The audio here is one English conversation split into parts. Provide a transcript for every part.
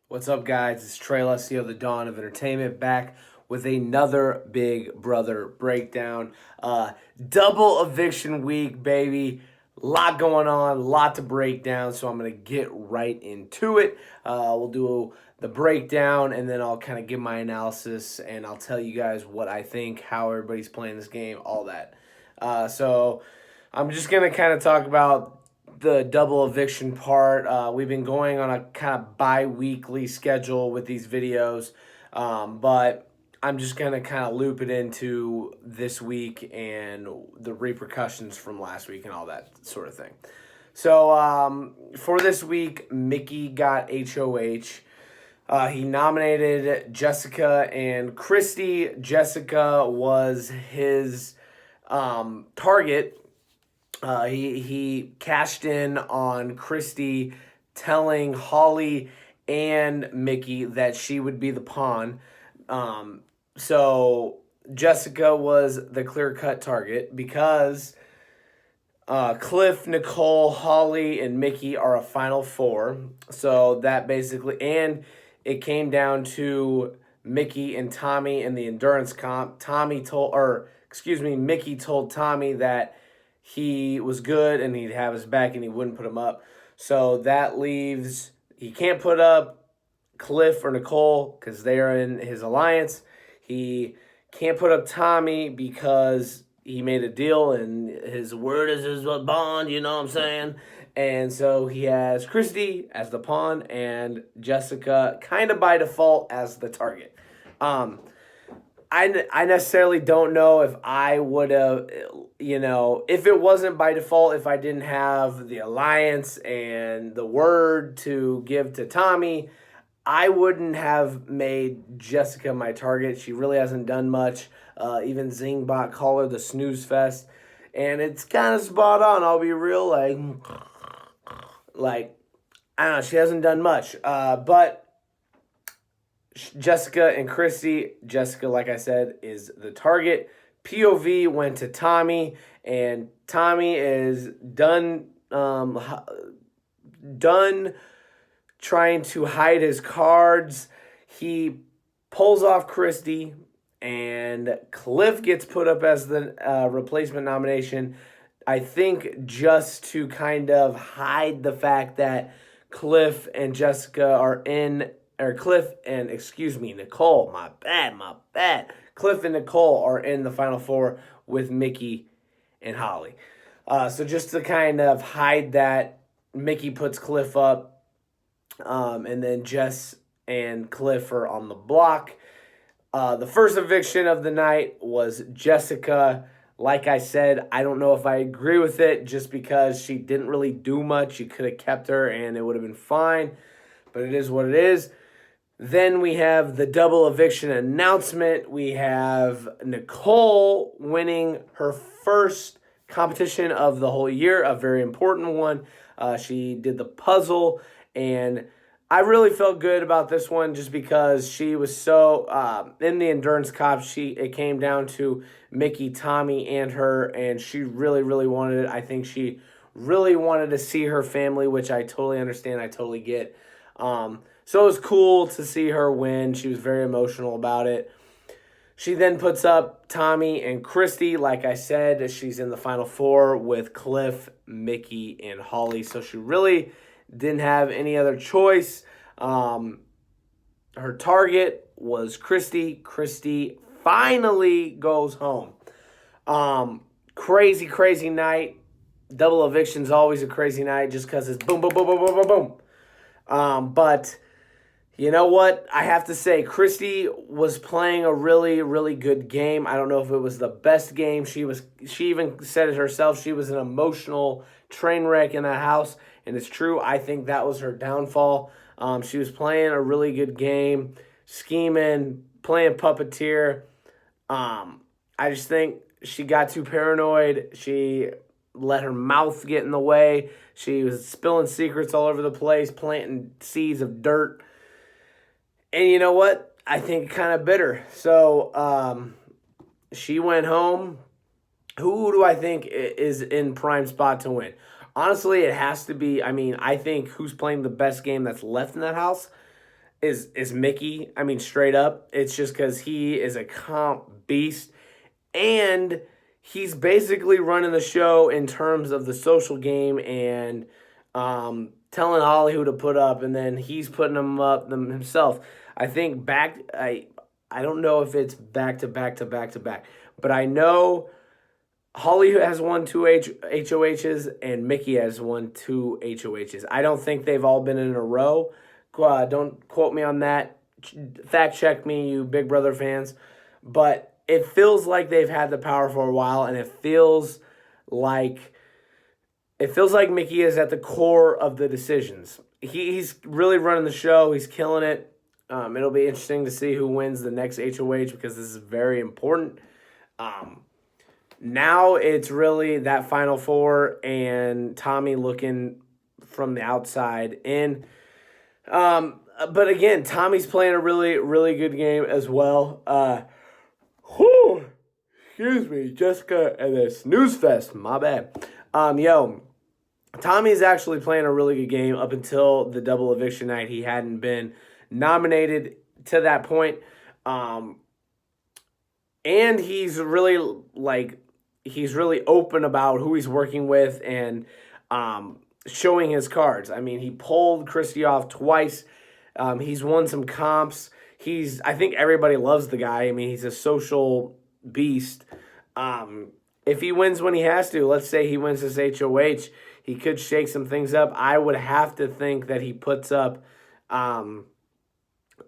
What's up, guys? It's Trey of the Dawn of Entertainment back with another Big Brother breakdown. Double eviction week, baby. Lot going on, lot to break down, so I'm going to get right into it. We'll do the breakdown, and then I'll kind of give my analysis, and I'll tell you guys what I think, how everybody's playing this game, all that. So I'm just going to kind of talk about the double eviction part. We've been going on a kind of bi-weekly schedule with these videos, but I'm just going to kind of loop it into this week and the repercussions from last week and all that sort of thing. So for this week, Mickey got HOH. He nominated Jessica and Christy. Jessica was his target. He cashed in on Christy telling Holly and Mickey that she would be the pawn. So Jessica was the clear-cut target because Cliff, Nicole, Holly, and Mickey are a final four. So that basically, and it came down to Mickey and Tommy in the endurance comp. Mickey told Tommy that he was good and he'd have his back and he wouldn't put him up. So that leaves, he can't put up Cliff or Nicole because they are in his alliance. He can't put up Tommy because he made a deal and his word is his bond, you know what I'm saying? And so he has Christy as the pawn and Jessica kind of by default as the target. I necessarily don't know if I would have, if it wasn't by default, if I didn't have the alliance and the word to give to Tommy, I wouldn't have made Jessica my target. She really hasn't done much. Even Zingbot called her the snooze fest. And it's kind of spot on, I'll be real, like, I don't know, she hasn't done much. But Jessica and Christy. Jessica, like I said, is the target. POV went to Tommy, and Tommy is done trying to hide his cards. He pulls off Christy, and Cliff gets put up as the replacement nomination. I think just to kind of hide the fact that Cliff and Jessica are in. Or Nicole, my bad. Cliff and Nicole are in the final four with Mickey and Holly. So just to kind of hide that, Mickey puts Cliff up, and then Jess and Cliff are on the block. The first eviction of the night was Jessica. Like I said, I don't know if I agree with it just because she didn't really do much. You could have kept her and it would have been fine, but it is what it is. Then we have the double eviction announcement. We have Nicole winning her first competition of the whole year, a very important one. She did the puzzle, and I really felt good about this one just because she was so in the endurance cop. It came down to Mickey, Tommy, and her, and she really, really wanted it. I think she really wanted to see her family, which I totally understand. I totally get. So it was cool to see her win. She was very emotional about it. She then puts up Tommy and Christy. Like I said, she's in the final four with Cliff, Mickey, and Holly. So she really didn't have any other choice. Her target was Christy. Christy finally goes home. Crazy night. Double eviction's always a crazy night just because it's boom, boom, boom, boom, boom, boom, boom. But you know what? I have to say, Christy was playing a really, really good game. I don't know if it was the best game. She even said it herself. She was an emotional train wreck in that house, and it's true. I think that was her downfall. She was playing a really good game, scheming, playing puppeteer. I just think she got too paranoid. She let her mouth get in the way. She was spilling secrets all over the place, planting seeds of dirt. And you know what? I think kind of bitter. So she went home. Who do I think is in prime spot to win? Honestly, it has to be, I think who's playing the best game that's left in that house is Mickey. I mean, straight up. It's just because he is a comp beast. And he's basically running the show in terms of the social game and telling Holly who to put up, and then he's putting them up himself. I think I don't know if it's back to back to back to back, but I know Holly has won two HOHs and Mickey has won two HOHs. I don't think they've all been in a row. Don't quote me on that. Fact check me, you Big Brother fans. But it feels like they've had the power for a while, and it feels like Mickey is at the core of the decisions. He's really running the show. He's killing it. It'll be interesting to see who wins the next HOH because this is very important. Now it's really that Final Four and Tommy looking from the outside in. But again, Tommy's playing a really, really good game as well. Excuse me, Jessica and the snooze fest. My bad. Tommy's actually playing a really good game up until the double eviction night. He hadn't been nominated to that point. And he's really open about who he's working with and showing his cards. I mean, he pulled Christy off twice. He's won some comps. I think everybody loves the guy. I mean, he's a social beast. If he wins when he has to, let's say he wins this HOH, he could shake some things up. I would have to think that he puts up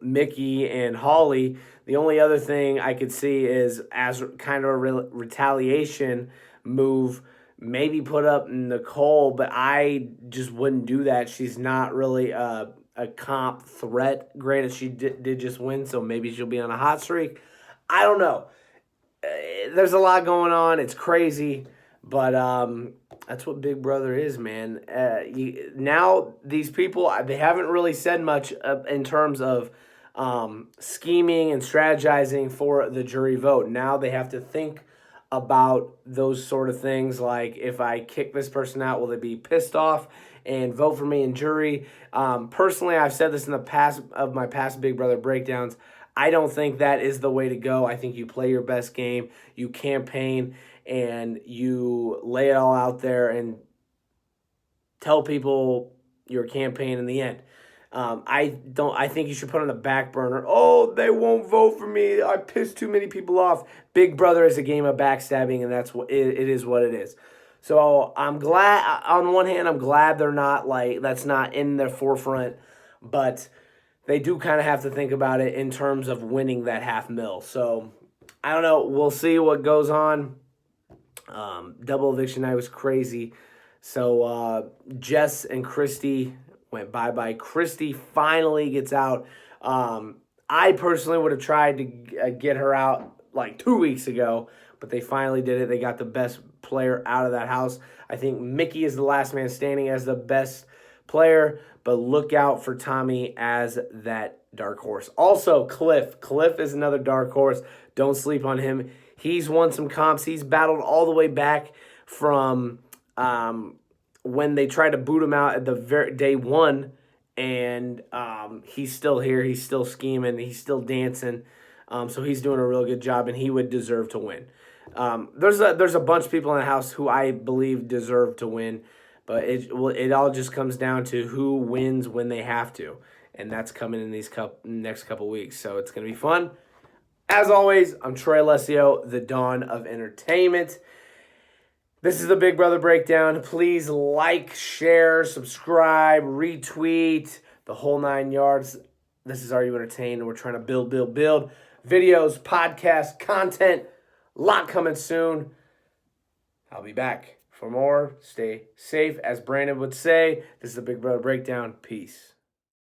Mickey and Holly. The only other thing I could see is as kind of a retaliation move, maybe put up Nicole, but I just wouldn't do that. She's not really a comp threat. Granted, she did just win, so maybe she'll be on a hot streak. I don't know. There's a lot going on. It's crazy, but that's what Big Brother is, man. Now these people, they haven't really said much in terms of scheming and strategizing for the jury vote. Now they have to think about those sort of things, like if I kick this person out, will they be pissed off and vote for me in jury? Personally, I've said this in the past of my past Big Brother breakdowns. I don't think that is the way to go. I think you play your best game, you campaign, and you lay it all out there and tell people your campaign in the end. I think you should put on the back burner. Oh, they won't vote for me. I pissed too many people off. Big Brother is a game of backstabbing, and that's what it is. What it is. So I'm glad. On one hand, I'm glad they're not that's not in their forefront, but they do kind of have to think about it in terms of winning that $500,000. So I don't know. We'll see what goes on. Double eviction night was crazy. So Jess and Christy went bye-bye. Christy finally gets out. I personally would have tried to get her out like 2 weeks ago, but they finally did it. They got the best player out of that house. I think Mickey is the last man standing as the best player, but look out for Tommy as that dark horse. Also, Cliff. Cliff is another dark horse. Don't sleep on him. He's won some comps. He's battled all the way back from when they tried to boot him out at the day one, and he's still here. He's still scheming. He's still dancing. So he's doing a real good job, and he would deserve to win. There's a bunch of people in the house who I believe deserve to win, but it all just comes down to who wins when they have to, and that's coming in these next couple weeks. So it's going to be fun. As always, I'm Trey Alessio, the Dawn of Entertainment. This is the Big Brother Breakdown. Please like, share, subscribe, retweet, the whole 9 yards. This is Are You Entertained? And we're trying to build. Videos, podcasts, content, a lot coming soon. I'll be back for more. Stay safe. As Brandon would say, this is the Big Brother Breakdown. Peace.